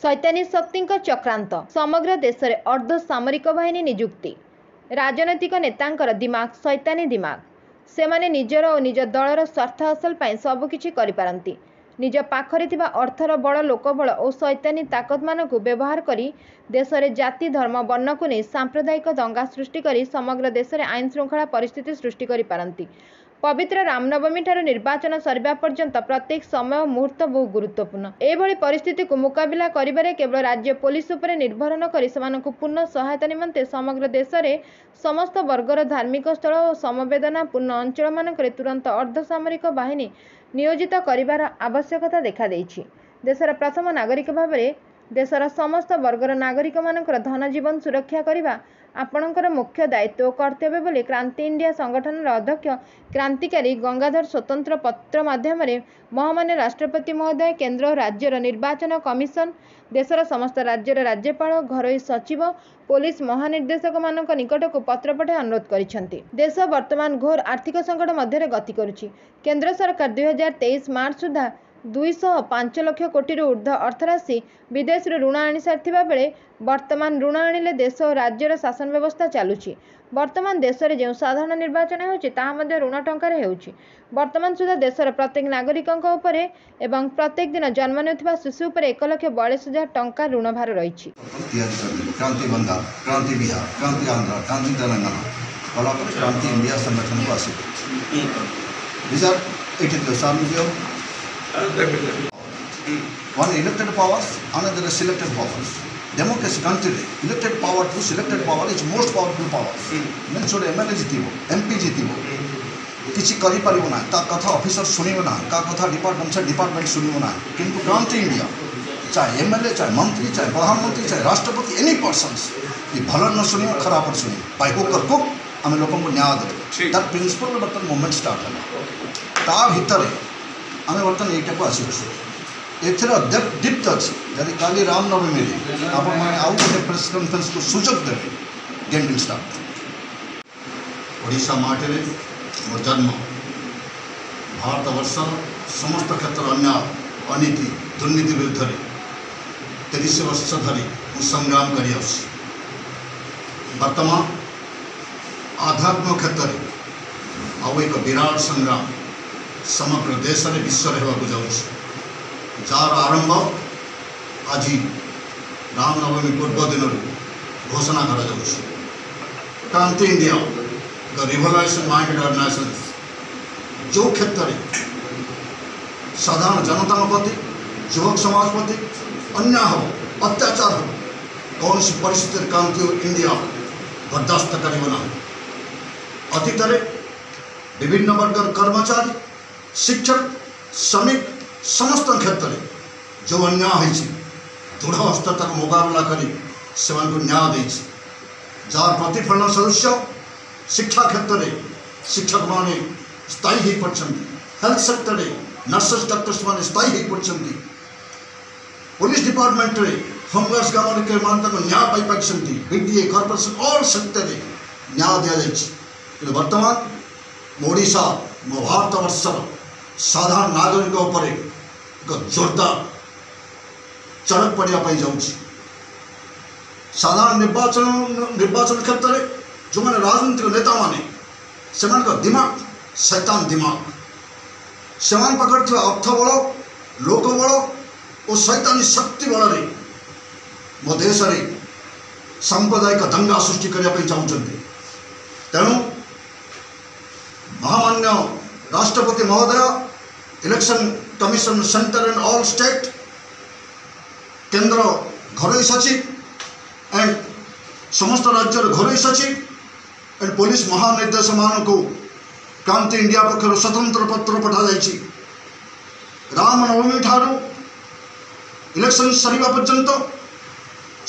सैतानी शक्ति चक्रांत समग्र देश में अर्ध सामरिक बाहिनी नियुक्ति राजनैतिक नेतांकर दिमाग सैतानी दिमाग से माने निजर और निज दलर स्वार्थ हासिल पाई सबकिछि करिपारंती। निज पाखरे थिबा अर्थर बड़ लोकबल और सैतानी ताकत मानकु व्यवहार करी देश में जाति धर्म वर्ण को नहीं सांप्रदायिक दंगा सृष्टि करी समग्र देश में आईन श्रृंखला परिस्थिति सृष्टि करिपारंती। पवित्र रामनवमी ठारू निर्वाचन सरिबा पर्यंत प्रत्येक समय और मुहूर्त बहु गुरुत्वपूर्ण। एभली परिस्थिति को मुकाबिला करिबारे केवल राज्य पुलिस उपरे निर्भर न करी सेमानकु पूर्ण सहायता निमंते समग्र देश में समस्त वर्गर धार्मिक स्थल और समवेदनापूर्ण अंचल मानकरे तुरंत अर्धसामरिक बाहिनी नियोजित करिबार आवश्यकता देखा देइछि। देशर प्रथम नागरिक भाव में देशर समस्त वर्गर नागरिक मानकर धन जीवन सुरक्षा करने आपणकर मुख्य दायित्व और कर्तव्य बोली क्रांति इंडिया संगठन अध्यक्ष क्रांतिकारी गंगाधर स्वतंत्र पत्र माध्यम महामान्य राष्ट्रपति महोदय केंद्र और राज्यर निर्वाचन कमिशन देशर समस्त राज्यर राज्यपाल घरोई सचिव पुलिस महानिर्देशक मानक निकट को पत्र पठाई अनुरोध करिसेंति। देश वर्तमान घोर आर्थिक संकट मध्य गति करुछि। केंद्र सरकार 2023 मार्च सुधा 205 लाख कोटी ऊर्ध्व अर्थराशि विदेश ऋण आनी सारिथिबा बेले वर्तमान ऋण आनिले देश और राज्यर शासन व्यवस्था चालुछि। वर्तमान देश में जो साधारण निर्वाचन होछि ताहा मध्ये ऋण टंकार हेउछि। वर्तमान सुधा देशर प्रत्येक नागरिकक उपरे एवं प्रत्येक दिन जन्म नेउथिबा शिशु उपरे 1,42,000 टंका ऋण भार रहिछि। क्रांति बंगा, क्रांति बिहार, क्रांति आंध्र, क्रांति तेलंगाना कलापर क्रांति इंडिया संगठन को आसी विचार eighty one elected powers, another is selected powers. Democracy country elected power to selected power is most powerful power. मैं छोड़े MLA जीतिबो, MP जीतिबो, किसी करी परिबो ना, ता कथा ऑफिसर सुनिबो ना, का कथा डिपार्टमेंट से डिपार्टमेंट सुनिबो ना, किंतु क्रांति इंडिया चाहे MLA चाहे मंत्री चाहे प्रधानमंत्री चाहे राष्ट्रपति एनी पर्सन्स ये भला न सुनिबो खराब सुनिबो बाई को कर को आम लोगों को न्याय देबो तार प्रिंसिपल बर्तन मूवमेंट स्टार्ट होला ता भितर आम बर्तन एटा को आसी एथर दीप्त अच्छी यदि काली रामनवमी आपण मैंने आउ गोटे प्रेस कॉन्फ्रेंस को सुजोग देवे गेम स्टार्ट ओडिशा माटे मोर जन्म भारत वर्ष समस्त क्षेत्र अन्याय अनीति दुर्नीति विरुद्ध 30 वर्ष धरी संग्राम कर वर्तमान आध्यात्म क्षेत्र में आउ एक विराट संग्राम समग्र देश में विश्व होगा जाऊँ जार आरंभ आज रामनवमी पूर्व दिन घोषणा कर Kranti India the revolution minded organisation जो क्षेत्र में साधारण जनता प्रति युवक समाज प्रति अन्याय हो अत्याचार हो कौन सी परिस्थिति क्रांति इंडिया बर्दाश्त करना अतीत विभिन्न वर्गर कर्मचारी शिक्षक श्रमिक समस्त क्षेत्र में जो अन्याय है दृढ़ हस्तता मुकाबला कर न्याय दे जार प्रतिफलन सदस्य शिक्षा क्षेत्र में शिक्षक माने स्थायी हो पड़ते हेल्थ सेक्टर में नर्सेस डॉक्टर्स माने स्थायी हो पड़ते पुलिस डिपार्टमेंट में होमगार्ड्स गार्ड मान न्याय पाई पाई बीडीए कॉर्पोरेशन ऑल सेक्टर में न्याय दि जाए वर्तमान ओडिशा मो भारत वर्षर साधारण नागरिक उपर एक जोरदार चढ़क पड़ा जाऊँ साधारण निर्वाचन क्षेत्र में जो मैंने राजनीतिक नेता माने से दिमाग शैतान दिमाग से पाखे अर्थ बल लोक बल और शैतानी शक्ति बल मो देश में सांप्रदायिक दंगा सृष्टि करने चाहते तेणु महामान्य राष्ट्रपति महोदय election commission centre and all state केंद्र घरोई सचिव एंड समस्त राज्य घरोई सचिव एंड पुलिस महानिर्देशक मान को क्रांति इंडिया पक्षर स्वतंत्र पत्र पठा जाइए रामनवमी ठारू इलेक्शन सरीवा पर्यंत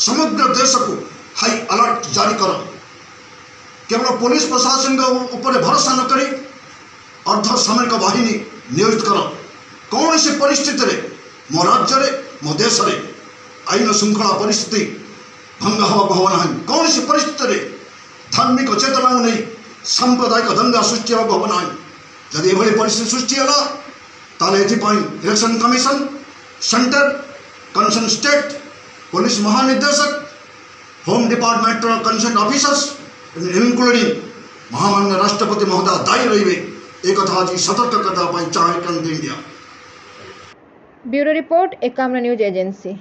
समग्र देश को हाई अलर्ट जारी कर केवल पुलिस प्रशासन उपर भरोसा न करी अर्धसामरिक बाहिनी नियोजित कर कौन सी परिस्थिति रे मो राज्य मो देश में आईन श्रृंखला परिस्थिति भंग हवा ना कौन सी परिस्थिति रे धार्मिक चेतना नहीं सांप्रदायिक दंगा सृष्टि हम ना जदि ये परिस्थिति सृष्टि है election commission center concern state police महानिर्देशक, home department concern officers including महामान्य राष्ट्रपति महोदय दायी रहिबे एक कथा आज सतर्क करता चाहे India. Bureau report Ekamra news agency.